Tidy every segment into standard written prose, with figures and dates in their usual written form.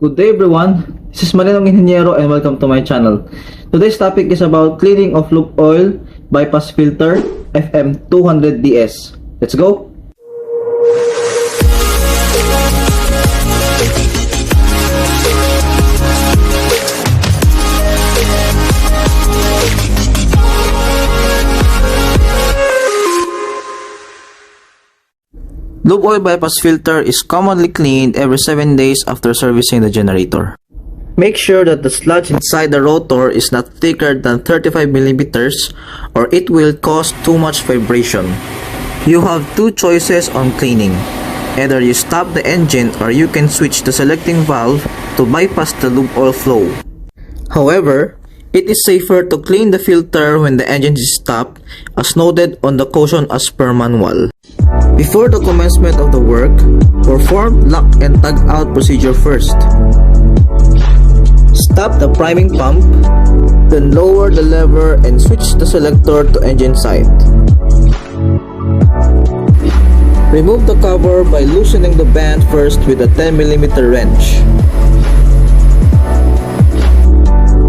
Good day everyone, this is Maninong Ingeniero and welcome to my channel. Today's topic is about cleaning of lube oil bypass filter FM200DS. Let's go! Lube oil bypass filter is commonly cleaned every 7 days after servicing the generator. Make sure that the sludge inside the rotor is not thicker than 35 mm or it will cause too much vibration. You have two choices on cleaning. Either you stop the engine or you can switch the selecting valve to bypass the lube oil flow. However, it is safer to clean the filter when the engine is stopped, as noted on the caution as per manual. Before the commencement of the work, perform lock and tug out procedure first. Stop the priming pump, then lower the lever and switch the selector to engine side. Remove the cover by loosening the band first with a 10 mm wrench.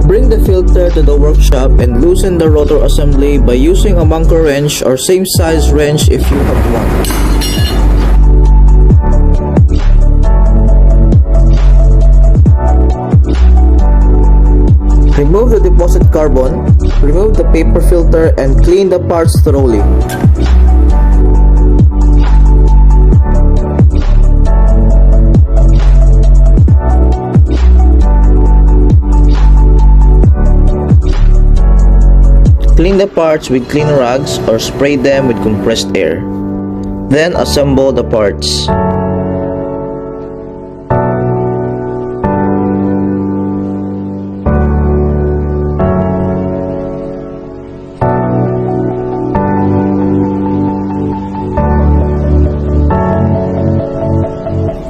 Bring the filter to the workshop and loosen the rotor assembly by using a bunker wrench or same size wrench if you have one. Remove the deposit carbon, remove the paper filter and clean the parts thoroughly. Clean the parts with clean rags or spray them with compressed air. Then assemble the parts.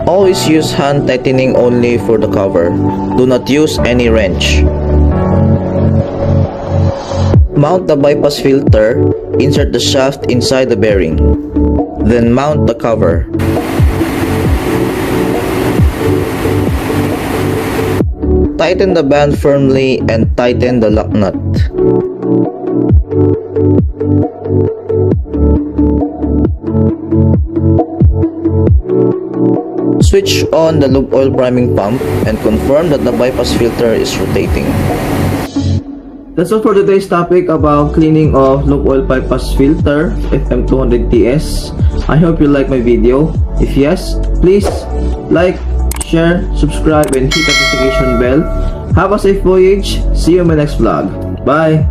Always use hand tightening only for the cover. Do not use any wrench. Mount the bypass filter, insert the shaft inside the bearing. Then mount the cover. Tighten the band firmly and tighten the lock nut. Switch on the lube oil priming pump and confirm that the bypass filter is rotating. That's all for today's topic about cleaning of lube oil bypass filter FM200DS. I hope you like my video. If yes, please like, share, subscribe and hit the notification bell. Have a safe voyage. See you in my next vlog. Bye!